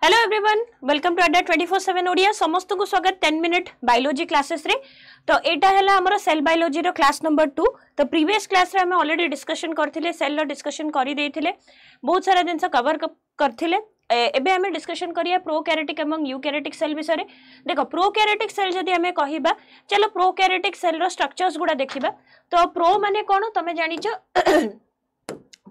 Hello everyone, welcome to अड्डा 24/7 ओडिया। समस्त को स्वागत 10 मिनट बायोलॉजी क्लासेस रे। तो एटा हैला हमर सेल बायोलॉजी रो क्लास नंबर 2। तो प्रीवियस क्लास रे हम ऑलरेडी डिस्कशन करथिले, सेल रो डिस्कशन करि देथिले, बहुत सारा दिन से कवर करथिले। एबे हमें डिस्कशन करिया प्रोकैरियोटिक एवं यूकैरियोटिक सेल विषय रे। देखो प्रोकैरियोटिक सेल जदी हमें कहिबा, चलो प्रोकैरियोटिक सेल रो स्ट्रक्चर्स गुडा देखिबा। तो प्रो माने कोन तमे जानिचो?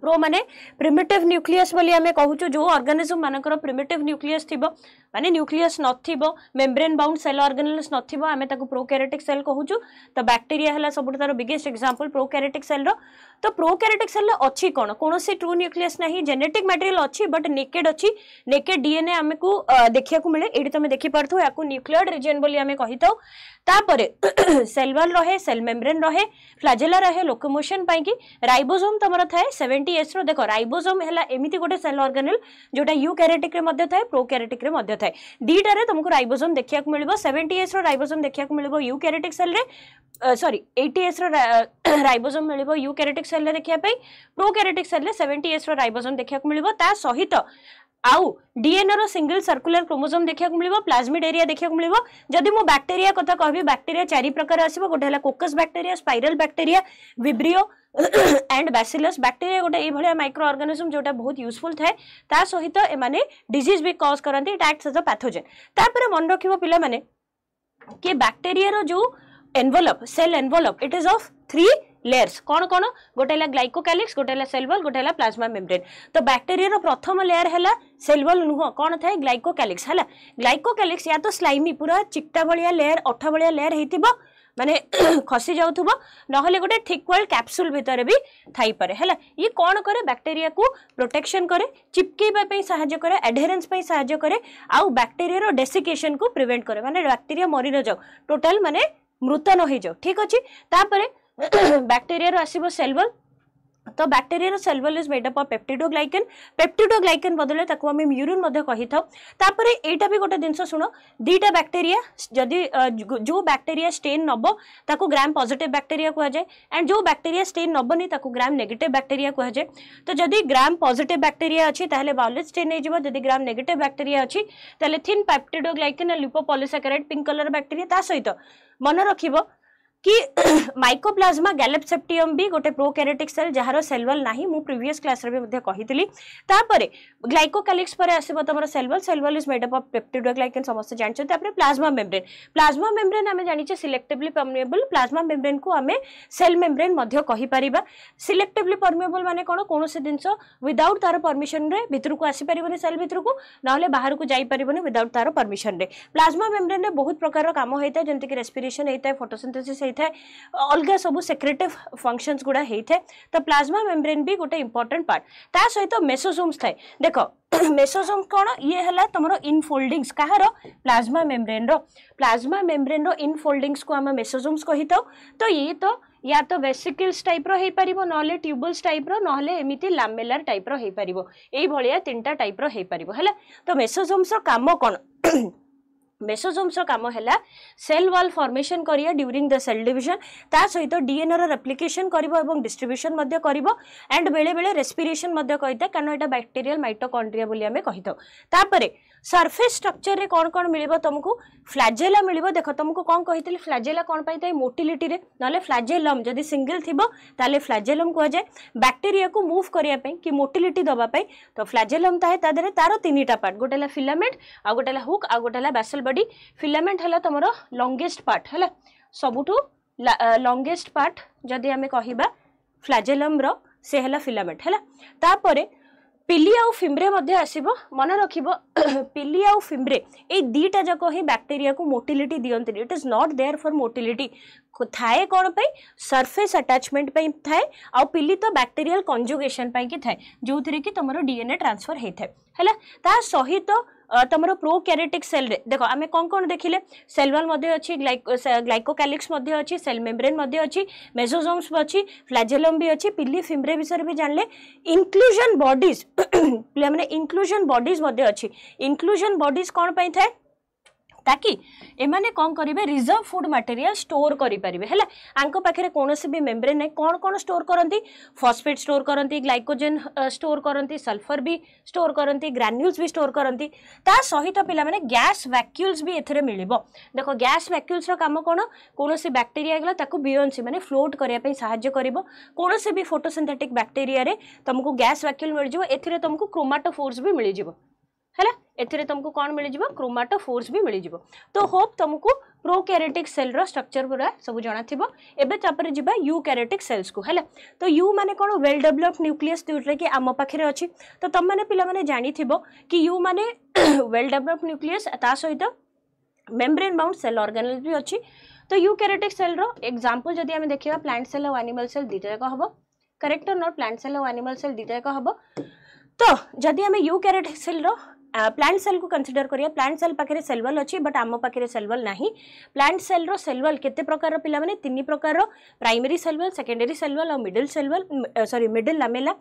प्रो माने प्रिमिटिव न्यूक्लियस बोली हमें कहूचो, जो ऑर्गेनिज्म मानकर प्रिमिटिव न्यूक्लियस थिबो, माने न्यूक्लियस नथिबो, मेम्ब्रेन बाउंड सेल ऑर्गेनेल्स नथिबो, हमें ताको प्रोकैरियोटिक सेल कहूचो। तो बैक्टीरिया हला सबुठ तार biggest example prokaryotic cell row. तो प्रोकैरियोटिक सेल अछि कोन? कोनोसी ट्रू न्यूक्लियस नाही, जेनेटिक मटेरियल अछि बट नेकेड अछि। नेकेड डीएनए हमकु देखिया को मिले। एडी तमे देखि परथो, याकू न्यूक्लियड रीजन बोली हमें कहिथौ। तापरे सेल वॉल रहे, सेल मेम्ब्रेन रहे, फ्लैजेला रहे लोकोमोशन पई कि। राइबोसोम तमरो थाए 70S रो। देखो राइबोसोम हैला एमिति गोटे सेल ऑर्गेनेल जोटा यूकैरियोटिक रे मध्ये थाए, प्रोकैरियोटिक रे मध्ये थाए। डीटा रे तुमको राइबोसोम देखिया को मिलबो, 70S रो राइबोसोम देखिया को मिलबो यूकैरियोटिक सेल रे। सॉरी 80S रो राइबोसोम मिलबो यूकैरियोटिक सेल रे देखिया पई। प्रोकैरियोटिक सेल रे 70S रो राइबोसोम देखिया को मिलबो। ता सहित आउ डीएनए रो सिंगल सर्कुलर क्रोमोसोम देखिया को मिलबो, प्लाज्मिड एरिया देखिया को मिलबो। जदि मो बैक्टीरिया कथा कहबी, बैक्टीरिया चारि प्रकार आसीबो। गोटे हला कोकस bacteria, spiral bacteria, vibrio and bacillus. Bacteria गोटे ए भलिया माइक्रो ऑर्गेनिज्म जोटा बहुत यूजफुल थाए। ता सहित ए माने डिजीज भी कॉज करंती, it acts as a pathogen. तापरे मन रखिबो पिला माने कि बैक्टीरिया रो जो envelope, cell envelope, it is of 3 layers. कौन कौन? गोटे हला ग्लाइकोकैलिक्स, गोटे हला सेल वॉल, गोटे हला प्लाज्मा मेम्ब्रेन। तो बैक्टीरिया रो प्रथम लेयर हला सेल वॉल नुह, कौन थाए? ग्लाइकोकैलिक्स हला। ग्लाइकोकैलिक्स या तो स्लाइमी पूरा चिकटा भलिया लेयर, अठा भलिया लेयर हेतिबो, माने खसी जाउथबो, नहले गोटे थिक वाल कैप्सूल भीतर भी थाई पारे हला। ये कौन करे? बैक्टीरिया को प्रोटेक्शन करे, चिपकेबा पई सहायता करे, एडहेरेंस पई सहायता करे, आउ बैक्टीरिया रो डेसिकेशन को प्रिवेंट करे, माने बैक्टीरिया मरि न जाओ, टोटल माने मृत न हो जाओ। ठीक अछि। तापरे बैक्टीरिया रो आसीबो सेल वॉल। तो बैक्टीरिया रो cell wall is made up of peptidoglycan. Peptidoglycan बदले ताको हम म्यूरिन मध्ये कहि थाउ। तापरे एटा भी गोटे दिनस सुनो, दीटा बैक्टीरिया जदी जो बैक्टीरिया स्टेन नबो ताको ग्राम पॉजिटिव बैक्टीरिया कहा जाय, एंड जो बैक्टीरिया स्टेन नबनी ताको ग्राम नेगेटिव बैक्टीरिया कहा जाय। तो जदी ग्राम पॉजिटिव बैक्टीरिया अछि ताहले वायलेट स्टेन हे जिवो, जदी ग्राम नेगेटिव बैक्टीरिया अछि ताहले thin peptidoglycan lipopolysaccharide pink colour bacteria. ता सहित मन रखिबो कि माइकोप्लाज्मा गैलेप्सेप्टियम भी गोटे प्रोकैरियोटिक सेल जहार सेल वॉल नाही, मु प्रीवियस क्लास रे भी मध्ये कहितली। तापरे ग्लाइकोकैलिक्स पर आसीबो तमरो cell wall. Cell wall is made up of peptidoglycan, समस्त जानछो। तापरे प्लाज्मा मेम्ब्रेन। प्लाज्मा मेम्ब्रेन हमें जानिचे सिलेक्टिवली परमिएबल। प्लाज्मा मेम्ब्रेन को हमें सेल मेम्ब्रेन मध्ये कहि परिबा। सिलेक्टिवली परमिएबल माने कोन? कोनोसे दिनसो विदाउट तार परमिशन रे भितर को आसी परिबोनी, सेल भितर को नहले बाहर को जाई परिबोनी विदाउट तार परमिशन रे। प्लाज्मा मेम्ब्रेन रे बहुत प्रकार काम होइता, जेंति कि रेस्पिरेशन हेइता, फोटोसिंथेसिस अलग सब सेक्रेटिव फंक्शंस गुडा हेइथे। तो प्लाज्मा मेम्ब्रेन भी गोटे इंपोर्टेंट पार्ट। ता सहित मेसोसोम्स थाए। देखो मेसोसोम कौन? ये हला तमरो इनफोल्डिंग्स। कहार? प्लाज्मा मेम्ब्रेन रो। प्लाज्मा मेम्ब्रेन रो इनफोल्डिंग्स को हम मेसोसोम्स कहितो। तो ये तो या तो वेसिकल्स टाइप रो हेइ परिबो, नहले ट्यूबल्स टाइप रो, नहले एमिति लामेलर टाइप रो हेइ परिबो। एई भलिया तीनटा टाइप रो हेइ परिबो हला। तो मेसोसोम्स रो काम कोन? मेसोसोम्स रो काम हैला सेल वॉल फॉर्मेशन करिया ड्यूरिंग द सेल डिविजन। ता सहित डीएनए रो रेप्लिकेशन करिवो एवं डिस्ट्रीब्यूशन मध्ये करिवो, एंड बेले बेले रेस्पिरेशन मध्ये कहिता, कारण एटा बैक्टीरियल माइटोकॉन्ड्रिया बोली हमें कहितो। तापरे सरफेस स्ट्रक्चर रे कोन कोन मिलिबो तुमको? फ्लैजेला मिलिबो। देखो तुमको कोन कहितली, फ्लैजेला कोन पाई थाए? मोटिलिटी रे, नले फ्लैजेलम जदी सिंगल थिबो ताले फ्लैजेलम को जाय। बैक्टीरिया को मूव करिया पई कि मोटिलिटी दबा पई तो फ्लैजेलम ताहे, ता देरे तारो तीनटा पार्ट, गोटेला फिलामेंट, आ गोटेला हुक, आ गोटेला बेसल बॉडी। फिलामेंट हला तमरो लॉन्गेस्ट पार्ट हला, सबुठु लॉन्गेस्ट पार्ट जदी हमें कहिबा फ्लैजेलम रो, से हला फिलामेंट हला। तापरे पिली आउ फिम्ब्रे मध्ये आसीबो। मन रखिबो पिली आउ फिम्ब्रे ए दीटा जको ही बैक्टीरिया को मोटिलिटी दियंती। It is not there for motility थाए, कोन पई? सरफेस अटैचमेंट पई थाए। आ पिली तो बैक्टीरियल कंजुगेशन पई कि थाए, जोथिरे कि तमरो डीएनए ट्रांसफर हेइ थाए हला। ता सहित तमरो प्रोकैरियोटिक सेल रे देखो आमे कोन कोन देखिले, सेल वॉल मध्ये अछि, ग्लाइकोकैलिक्स मध्ये अछि, सेल मेम्ब्रेन मध्ये अछि, मेसोसोम्स अछि, फ्लैजेलम भी अछि, पिली फिम्ब्रे विषय भी जानले। इंक्लूजन बॉडीज माने इंक्लूजन बॉडीज मध्ये अछि। इंक्लूजन बॉडीज कोन पई थाए? ताकि एमाने कौन करेंगे रिजर्व फूड मटेरियल स्टोर करेंगे है आंको पाखे कौन भी मेम्ब्रेन नहीं कौन कौन स्टोर करती फॉस्फेट स्टोर करती ग्लाइकोजेन स्टोर करती सल्फर भी स्टोर करती ग्रान्यूल्स भी स्टोर करती ता सहित पिला माने गैस वैक्यूल्स भी एथरे मिलिबो देखो गैस वैक्यूल्स रो काम कौन कौन सी बैक्टेरिया गला ताको बियोन्सी माने फ्लोट करिया पे सहायता करिवो कौन से भी फोटोसिंथेटिक बैक्टेरिया रे तुमको गैस वैक्यूल मिल जिवो एथिरे तुमको क्रोमाटोफोर्स भी मिल जिवो हैला एथिरे तुमको कौन मिल जिवो क्रोमाटोफोर्स भी मिल जिवो तो होप तुमको प्रोकैरियोटिक सेल रो स्ट्रक्चर पूरा सब जाना थिबो एबे तापर जिबा यूकैरियोटिक सेल्स को हैला तो यू माने कोन वेल डेवलप्ड न्यूक्लियस जोटे कि आम पाखे अच्छी तो तुम मैंने पिला माने जानी थिबो कि यू माने वेल डेवलप्ड न्यूक्लियस ता सहित मेम्ब्रेन बाउंड सेल ऑर्गेनेल भी अच्छी तो यूकैरियोटिक सेल रो एग्जांपल जदि हम देखिबा प्लांट सेल और एनिमल सेल दीटा जाक हबो करेक्ट और नॉट प्लांट सेल और एनिमल सेल दीटा जाक हबो तो जदि हम यूकैरियोटिक सेल रो प्लांट सेल को कंसीडर करिया प्लांट सेल पाखे सेल वॉल अच्छी बट आम पाखे सेल वॉल नहीं प्लांट सेल रो सेल वॉल केते प्रकार पिला माने तीन प्रकार रो primary cell wall secondary cell wall और middle cell wall sorry middle lamella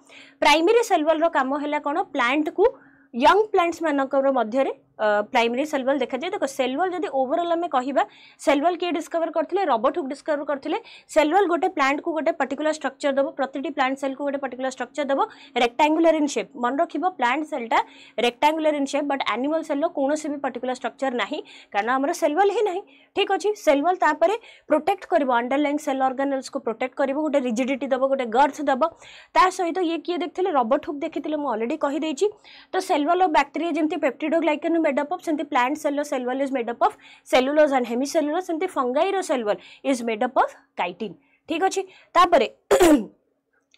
primary cell wall रो काम हैला कोन प्लांट को यंग प्लांट्स मानकर मध्य प्राइमरी सेल वॉल देखा जाए देखो सेल वॉल जदि ओवरऑल आम कहबा सेल वॉल के डिस्कवर करथिले रॉबर्ट हुक डिस्कवर करथिले सेल वॉल गोटे प्लांट को गोटे पर्टिकुलर स्ट्रक्चर दबो प्रतिटी प्लांट सेल को गोटे पर्टिकुलर स्ट्रक्चर दबो रेक्टेंगुलर इन शेप मन रखिबो प्लांट सेलटा rectangular in shape but animal cell रो कोनोसी भी पर्टिकुलर स्ट्रक्चर नाही कारण हमर सेल वॉल ही नाही ठीक अछि सेल वॉल तापरे प्रोटेक्ट करबो अंडरलाइंग सेल ऑर्गेनेल्स को प्रोटेक्ट करबो गोटे रिजिडिटी दबो गोटे गर्थ दबो ता सहित ये किए देखथिले रॉबर्ट हुक देखिथिले मु ऑलरेडी कहि देछि तो सेल वॉल ऑफ बैक्टीरिया जेंति पेप्टिडोग्लाइकन मेड अप ऑफ सेंति plant cell wall is made up of cellulose and hemicellulose सेंति फंगाई रो cell wall is made up of chitin ठीक अछि तापरे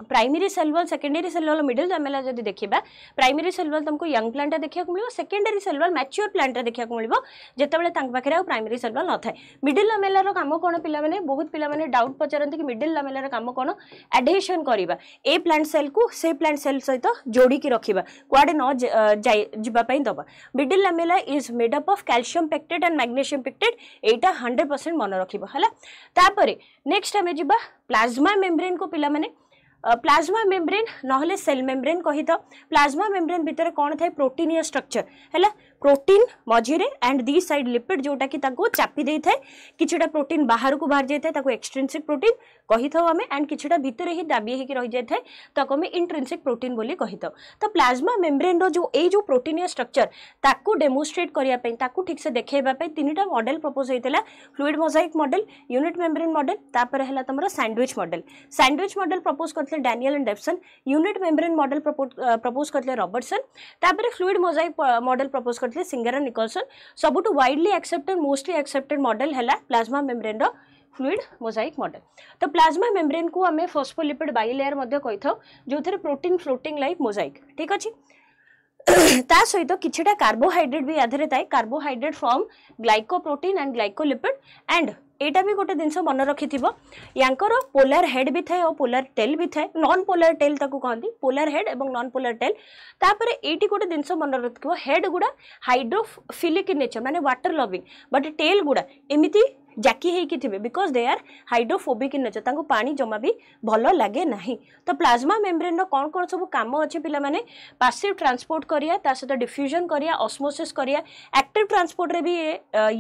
primary cell wall secondary cell wall middle lamella जदि देखिबा primary cell wall तुमको young plant देखिया को मिलिबो secondary cell wall mature plant देखिया को मिलिबो जेतेबेले तांक पाखरे आ प्राइमरी सेल वॉल न थाए मिडिल लामेला रो काम कोन पिला माने बहुत पिला माने डाउट पचरंती कि मिडिल लामेला रो काम कोन एडहेशन करिबा ए प्लांट सेल को से प्लांट सेल सहित जोड़ी की रखिबा क्वाडे न जिबा पई दबा middle lamella is made up of calcium pectate and magnesium pectate एटा 100% मन रखिबो हला तापरे नेक्स्ट हमें जिबा प्लाज्मा मेम्ब्रेन को पिला माने प्लाज्मा मेम्ब्रेन नहले सेल मेम्ब्रेन कही तो प्लाज्मा मेम्ब्रेन भितर कौन थाए प्रोटीनियस स्ट्रक्चर है प्रोटीन मझिरे एंड दी साइड लिपिड जोटा कि ताको चापी दे थाए किछटा प्रोटीन बाहर को बाहर जाय थाए ताको एक्सट्रिंसिक प्रोटीन कही थाओ हमें एंड किछटा भितर ही दाबी हेकी रहि जाय थाए ताको हमें इंट्रिंसिक प्रोटीन बोली कही थाओ तो प्लाज्मा मेम्ब्रेन रो जो प्रोटीनियस स्ट्रक्चर ताको डेमोन्स्ट्रेट करिया पई ताको ठीक से देखेबा पई तीनटा मॉडल प्रपोज हेतला fluid mosaic model unit membrane model तापर हैला तमरो सैंडविच मॉडल प्रपोज करथले Danielli and Davson unit membrane model propose करथले रॉबर्टसन तापर फ्लूइड मोजाइक मॉडल प्रपोज करथले सिंगर एंड निकोलसन सबुटु widely accepted mostly accepted model हैला प्लाज्मा मेम्ब्रेन रो फ्लूइड मोजाइक मॉडल तो प्लाज्मा मेम्ब्रेन को हमें फॉस्फोलिपिड बाइलेयर मध्ये कहि थाउ जोथरे प्रोटीन फ्लोटिंग लाइक मोजाइक ठीक अछि ता सहित किछटा कार्बोहाइड्रेट भी आधरे थाए carbohydrate from glycoprotein and glycolipid and एटा भी गोटे जिनस मन रखि यांकर पोलर हेड भी थाए और पोलर टेल भी थाए नॉन पोलर टेल ताको कहती पोलर हेड एवं नॉन पोलर टेल तापरे एटी गोटे जिनस मन रखिबो हेड गुडा हाइड्रोफिलिक इन नेचर माने वाटर लविंग बट टेल गुडा एमिति जाकी हेकी थिबे because they are hydrophobic in nature तांको पानी जमा भी भलो लागे नाही तो प्लाज्मा मेम्ब्रेन रो कोन कोन सब काम अछि पिला माने पैसिव ट्रांसपोर्ट करिया ता सहित डिफ्यूजन करिया ऑस्मोसिस करिया एक्टिव ट्रांसपोर्ट रे भी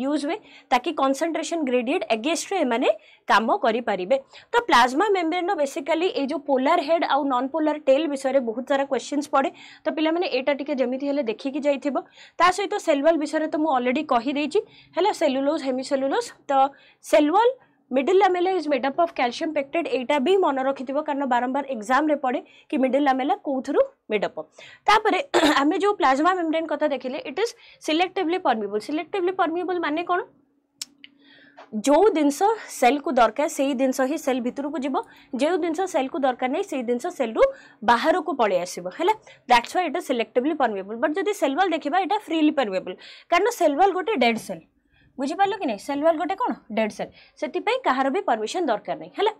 यूज हुए ताकि कंसंट्रेशन ग्रेडिएंट अगेंस्ट रे माने काम करि परिबे तो प्लाज्मा मेम्ब्रेन नो बेसिकली ए जो पोलर हेड आ नॉन पोलर टेल विषय रे बहुत सारा क्वेश्चंस पड़े तो पिला माने एटा टिके जेमिति हेले देखि कि जाइथिबो ता सहित सेल वॉल विषय रे तो मु ऑलरेडी कहि देछि हैला सेलुलोज हेमिसेलुलोज तो cell wall middle lamella is made up of calcium pectate एटा भी मन रखिथिबो कारण बारंबार एग्जाम रे पड़े कि मिडिल लामेला कोथरु मेड अप तापरे हमें जो प्लाज्मा मेम्ब्रेन कथा देखिले इट इज सिलेक्टिवली परमिएबल माने कोन जो जिनस सेल को दरकार से जिनस ही सेल भितर को जीव जो जिनस सेल को दरकार नहीं से जिनस सेल रु बाहर को पड़े आसो है that's why it is selectively permeable but जदि सेल वॉल देखिबा एटा फ्रीली परमिएबल कारण सेल वॉल गोटे डेड सेल बुझी पालो कि नहीं सेल वॉल गोटे कोन डेड सेल सेति पई कहार भी परमिशन दरकार नहीं है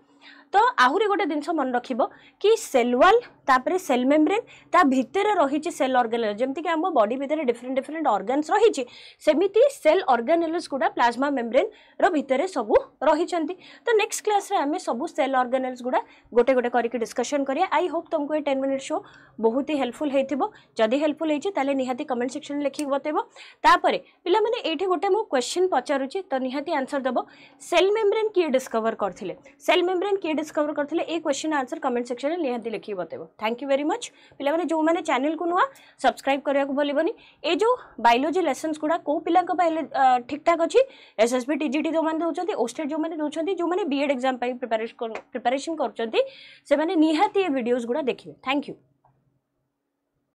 तो आहुरी गोटे जिनस मन रखिबो कि सेल वॉल तापरे सेल मेम्ब्रेन ता भितर रही सेल ऑर्गेनेल जमती कि आम बॉडी भितर डिफरेंट डिफरेंट ऑर्गन्स रही सेमिति सेल ऑर्गेनेल्स गुडा प्लाज्मा मेम्ब्रेन रो भितर सब रही तो नेक्स्ट क्लास रे आमे सब सेल ऑर्गेनेल्स गुडा गोटे गोटे करके डिस्कशन करिया आई होप तुमको ये 10 मिनट शो बहुत ही हेल्पफुल हेतिबो जदी हेल्पफुल हेछि ताले निहाती कमेंट सेक्शन में लिखि बतेबो तापरे पिला माने एठी गोटे मो क्वेश्चन पचारुछि तो निहाती आंसर दबो सेल मेम्ब्रेन किए डिस्कवर करथिले सेल मेम्ब्रेन किए डिस्कवर करथिले ए क्वेश्चन आंसर कमेंट सेक्शन में निहाती लिखि बतेबो थैंक यू वेरी मच पिला माने जो माने चैनल को नुआ सब्सक्राइब करिया को भूलिबोनी ए जो बायोलॉजी लेसन्स गुडा को पिला को ठीक ठाक अछि एसएसबी टीजीटी जो माने दोचंती ओस्टेट जो माने दोचंती जो माने बीएड एग्जाम पाई प्रिपरेशन करचंती से माने निहाती ए वीडियोस गुडा देखिबे थैंक यू।